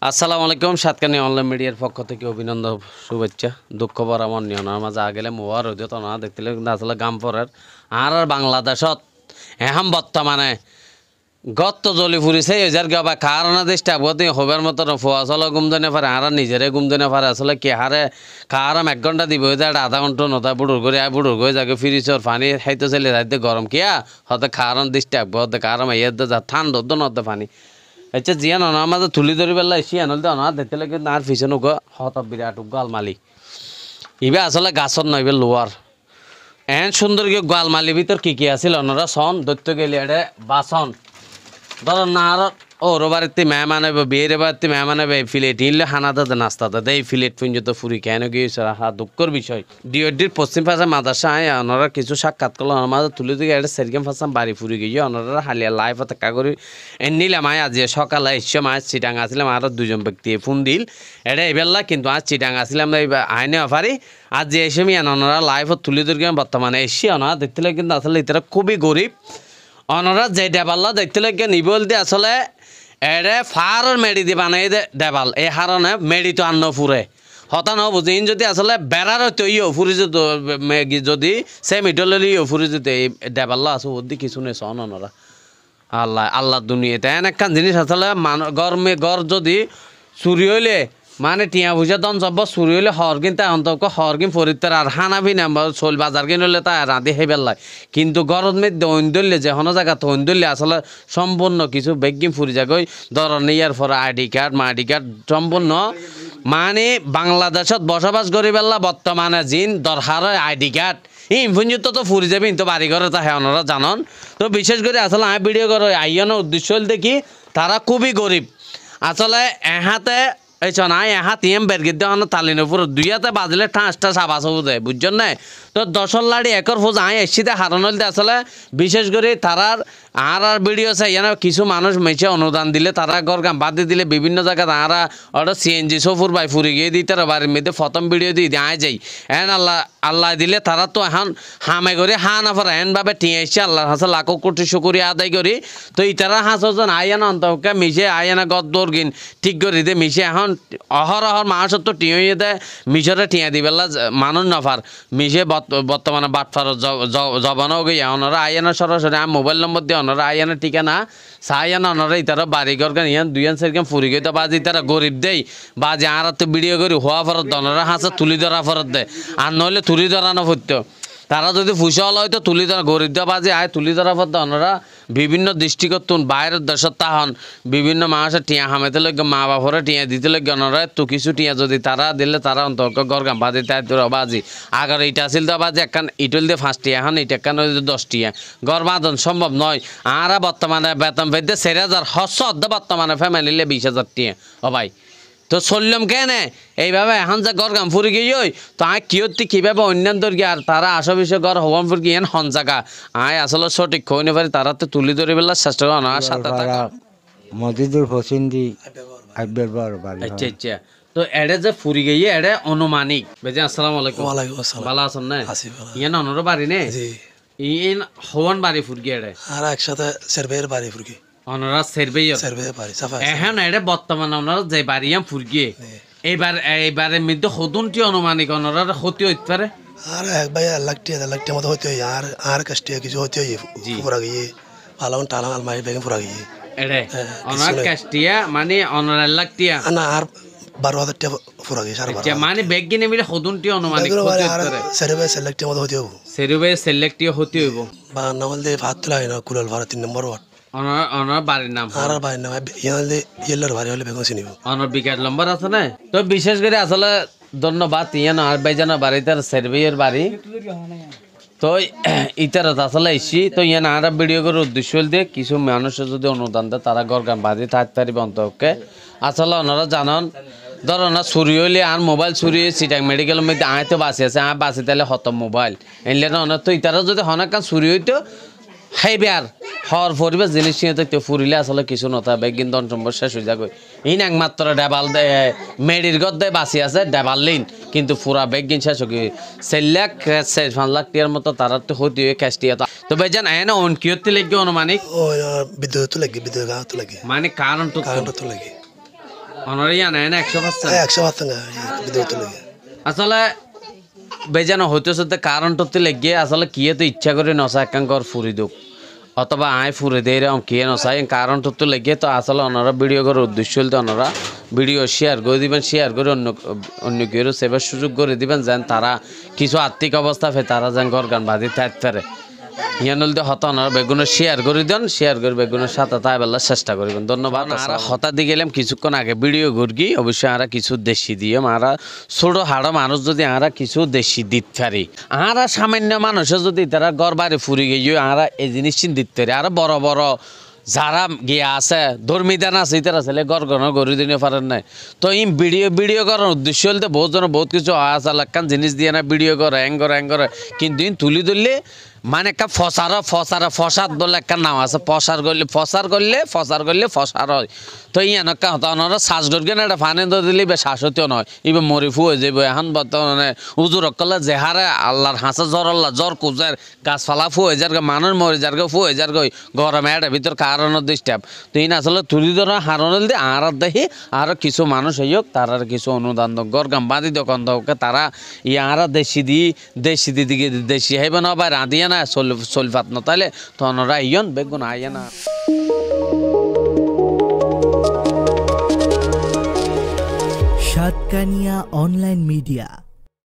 আসসালামু আলাইকুম সাতকানি অনলাইন মিডিয়ার পক্ষ থেকে অভিনন্দন শুভেচ্ছা দুঃখ বরাবর নিয়নার মাঝে আগেলে মোয়ার হইতে তো না দেখতে কিন্তু আসলে গাম পরের আর বাংলাদেশত এখন বর্তমানে গত জলি ফুরিছে এজার গবা কারণ দেশটা গতি হবার মতো ফোয়াশলা গুমদনে পারে আর নিজেরে গুমদনে পারে আসলে কি হারে কারাম 1 ঘন্টা দিব আধা ঘন্টা নতা বুড়ুর করে বুড়ুর করে যাকে ফিরিছর পানি খাইতে চলে যাইতে গরম কিয়া হতে কারণ দেশটা হতে কারণ ইয়েতে যা ঠান্ডা নতে পানি আচ্ছা জিয়ান অনার মাঝে তুলি ধরি পেলা এসি আনলতে অনার দেখতে লাগে আর পিছনে হত বিরাট গালমালি ইবে আসলে গাছর নয় লোয়ার এন সুন্দর কি গালমালির ভিতর কি আছিল অনারা সন দৈত্য গেলে এটা বাসন ধরো না আর ওর বাড়িতে মেহমান হবে বিয়ের বাড়িতে মেহমান হবে ফিলেট ইনলে হানাতে নাস্তাতে দেয় ফিলেট পুঞ্জত ফুরি কেন গিয়েছে হা দুঃখর বিষয় ডিওডির পশ্চিম পাশে মাদাসা আয় ওনারা কিছু সাক্ষাৎ করলো ওনার মাঝে তুলে দিকে একটা সেরকেম ফাঁসাম বাড়ি ফুরি গিয়ে ওনারা হালিয়া লাইফ টেকা করি নিলাম আয় আজ সকালে এসে মাছ চিটাং আসলাম আরও দুজন ব্যক্তি ফোন দিল এটা এবেলা কিন্তু আজ চিটাং আসলাম আইনে অফারি আজ যে এসে মিয়ান ওনারা লাইফত তুলে ধরি বর্তমানে এসে ওনারা দেখতে কিন্তু আসলে এটারা খুবই গরিব অনরা যে ডেবাল্লা দেখতে লাগে নিবল দিয়ে আসলে এড়ে ফার মেডি দি বানাই দে ডেবাল এই হারণে মেডি তো আন্ন ফুরে হতা ন বুঝি যদি আসলে বেড়ার তো ইয়ে ফুরি যদি সে মিডল ইয়ে ফুরি যদি এই ডেবাল্লা আছে ওর দি কিছু নেই সন অনরা আল্লাহ আল্লাহ দুনিয়াতে এন একখান জিনিস আসলে গড় যদি চুরি হইলে মানে টিয়া পয়সা দন যাব চুরি হইলে হর কিনতে অন্তক হর কিন ফরিতার আর হানা বিনা চল বাজার কিন হলে তাই রাঁধি সেই বেলায় কিন্তু গরত মধ্যে ঐন্দল্যে যে কোনো জায়গা তো ঐন্দল্যে আসলে সম্পূর্ণ কিছু বেগিম ফুরি যাগই ধরনের ইয়ার পরে আইডি কার্ড মাইডি কার্ড সম্পূর্ণ মানে বাংলাদেশত বসবাস করি বেলা বর্তমানে জিন দরকার আইডি কার্ড ইনফুঞ্জিত তো ফুরি যাবে কিন্তু বাড়ি ঘরে তা হ্যাঁ ওনারা জানন তো বিশেষ করে আসলে আমি ভিডিও করে আইয়ানোর উদ্দেশ্য হল দেখি তারা খুবই গরিব আসলে এহাতে এই চনাই এহা টিএম বেরগির দেওয়ান তালিনের উপর দুইয়াতে বাজলে ঠাঁসটা সাবাস হবু দেয় বুঝছেন না তো 10 লাড়ি একর ফোজ আয় এসিতে হারানোল দিয়ে আসলে বিশেষ করে তারার আর ভিডিও চাই কিছু মানুষ মেছে অনুদান দিলে তারা ঘর গাম বাদ দিয়ে দিলে বিভিন্ন জায়গায় তারা ওটা সিএনজি সফুর বাই ফুরি গিয়ে দিই তারা বাড়ির মধ্যে প্রথম ভিডিও দিয়ে আয় যাই এন আল্লাহ দিলে তারা তো এখন হামে করে হা না পারে এনভাবে টিয়ে এসছে আল্লাহর হাসে লাখো কোটি শুকুরিয়া আদায় করি তো ইতারা হাঁসজন আইয়ানা অন্তকে মিশে আইয়ানা গদ দৌড়গিন ঠিক করে দে মিশে এখন অহরহর মাসত তো টিয়ে দেয় মিশরে টিয়া দিবেলা মানুষ নফার মিশে বর্তমানে বাটফার জবানও গিয়ে ওনারা আইয়ানা সরাসরি আমি মোবাইল নম্বর দিয়ে ওনারা আইয়ানা ঠিকানা সাইয়ানা ওনারা ইতারা বাড়ি ঘর গান ইয়ান দুইয়ান সেরকম ফুরি গই তো বাজি তারা গরিব দেই বাজে আর তো ভিডিও করি হওয়া ফরত ওনারা হাসে তুলি ধরা ফরত দেয় আর নইলে তুলি ধরানো হইতো তারা যদি ফুসল হয়তো তুলি ধরা গরিব দেওয়া বাজে আয় তুলি ধরা ফরত ওনারা বিভিন্ন দৃষ্টিকোণ বাইরের দেশত তাহন বিভিন্ন মানুষের টিয়া হামেতে লগে মা বাপরে টিয়া দিতে লগে ওনারা তো কিছু টিয়া যদি তারা দিলে তারা অন্তর্ক গরগাম বাজি তাই তোরা বাজি আগর ইটা আসিল তো বাজি একখান ইটল দিয়ে 5 টিয়া এখন ইটা একখান 10 টিয়া গড় বাঁধন সম্ভব নয় আর বর্তমানে বেতন পেতে 4,000 হসদ বর্তমানে ফ্যামিলিলে 20,000 টিয়া ও ভাই তো চললাম কেনে এইভাবে এখন যে গড় গাম ফুরি গিয়ে তো আয় কিয়তি কীভাবে অন্যান্য দর্গি আর তারা আসা বিষয় গড় হবান ফুরি গিয়ে হন জায়গা আয় আসলে সঠিক কইনে পারি তারা তো তুলি ধরে বেলা চেষ্টা করে না সাথে থাকা মসজিদুল হোসেন দি আচ্ছা আচ্ছা তো এড়ে যে ফুরি গিয়ে এড়ে অনুমানিক বেজে আসসালামু আলাইকুম ওয়ালাইকুম আসসালাম ভালো আছেন না আসি ভালো ইয়ে অনর বাড়ি নে জি ইন হওয়ান বাড়ি ফুরি গিয়ে এড়ে আর একসাথে সার্ভের বাড়ি ফুরকি অনরা সেরবেই সার্ভে বাড়ি সাফা এখন এড়ে বর্তমানে ওনারা যে বাড়িয়াম ফুরি গিয়ে এইবারের মধ্যে হদুনটি অনুমানিক ওনারা ক্ষতি হইতে পারে আর এক ভাই লাখ টিয়া মতো হতে হয় আর কাস্টিয়া কিছু হতে হয় ফুরা গিয়ে ভালো টালা আলমারি বেগে ফুরা গিয়ে এড়ে অনার কাস্টিয়া মানে অনার লাখটিয়া না আর 12,000 টাকা ফুরা গিয়ে সারা আচ্ছা মানে বেগ কিনে মিলে হদুনটি অনুমানিক সার্ভে লাখ টিয়া মতো হতে হবো সেরুবে সিলেক্টিও হতে হইব বা নামল দিয়ে ভাত তোলা হয় না কুলাল ভাড়া 3 নম্বর ওয়ার্ড অনার বাড়ির নাম আর বাড়ির নাম ইয়েলোর ভাড়ি হলে বেগুন চিনিব অনার বিকাশ নম্বর আছে না তো বিশেষ করে আসলে ধন্যবাদ ইয়ান আর ভাইজানের বাড়িতে সেরবিয়ের বাড়ি তো ইতার আসলে এসি তো ইয়ান আর ভিডিও করে উদ্দেশ্য দিয়ে কিছু মানুষের যদি অনুদান দেয় তারা গরগান বাড়ি থাকতে পারিব অন্তকে আসলে ওনারা জানান ধরো না চুরি হইলে আর মোবাইল চুরি চিটাং মেডিকেলের মধ্যে আয় তো বাঁচি আছে আয় বাঁচি তাহলে হতম মোবাইল এনলে না তো ইতারা যদি হনাক চুরি হইতো খাইবে আর হর পরিবেশ জিনিস নিয়ে তো ফুরিলে আসলে কিছু নতা বেগিন দন সম্ভব শেষ হয়ে যাবে ইন একমাত্র ডেবাল দে মেডির গদ দেয় বাঁচি আছে ডেবাল লিন কিন্তু ফুরা বেগিন শেষ হয়ে 4 লাখ 5 লাখ টিয়ার মতো তারা তো হতে হয়ে ক্যাশ টিয়া তো ভাইজান এনে অনকিয়তে লেগে অনুমানিক ও বিদ্যুৎ তো লাগে বিদ্যুৎ গাঁত লাগে মানে কারণ তো লাগে অনরে ইয়া নেন 100%। 100% বিদ্যুৎ লাগে আসলে বেজানো হইতেছে কারণটাতে লেগে আসলে কিয়ে তো ইচ্ছা করে নসা একাঙ্কর ফুরি দুক অথবা আয় ফুরে দিয়ে এরকম কিয়ে নসাই কারণটাতে লেগে তো আসলে ওনারা ভিডিও করার উদ্দেশ্য হলে ওনারা ভিডিও শেয়ার করে দিবেন, শেয়ার করে অন্য কেউ সেবার সুযোগ করে দিবেন যেন তারা কিছু আর্থিক অবস্থা ফে তারা যেন ঘর গান বাঁধি থাকতে পারে। ইয়ান হলতে হত ওনারা বেগুনের শেয়ার করে দেন, শেয়ার করে বেগুনের সাথে তাই বেলা চেষ্টা করবেন। ধন্যবাদ। আর হঠাৎ গেলাম কিছুক্ষণ আগে ভিডিও ঘুরগি অবশ্যই আরা কিছু দেশি দিয়ে আরা ছোট হাড় মানুষ যদি আরা কিছু দেশি দিতে পারি, আরা সামান্য মানুষের যদি তারা ঘর বাড়ি ফুরি গিয়ে আরা এই জিনিস দিতে পারি, আরো বড় বড় যারা গিয়া আছে ধর্মীদান আছে ইতার আসলে গড়গড় গড়ি দিনে পারেন নাই। তো এই ভিডিও করার উদ্দেশ্য হলতে বহুত জন বহুত কিছু আছে লাগান জিনিস দিয়ে না ভিডিও করে হ্যাং করে কিন্তু তুলি ধরলে মানে একটা ফসাদ বলে একটা নাম আছে, ফসার করলে ফসার হয়। তো ইয়ানকা হতানোরা শ্বাস গড়গে না একটা ফানে দিলে বে শ্বাসতিও নয় এবার মরি ফু হয়ে যাবে। এখন বর্তমানে উজুর অকলে যেহারে আল্লাহর হাঁসা জ্বর কুজার গাছপালা ফু হয়ে যার মানুষ মরে যার ফু হয়ে যার গই গরমে এটা ভিতর কারণ ডিস্টার্ব। তো এই আসলে তুলি ধরা হারণ দিয়ে আর দেখি আর কিছু মানুষ হইক তার কিছু অনুদান গড় গাম বাঁধি দোকান দোকে তারা ইয়ারা দেশি দিকে দেশি হাইবে না বা রাঁধিয়ে না সলফাত না তাহলে তনরা ইয়ন বেগুন আইয়া না। Satkania online media.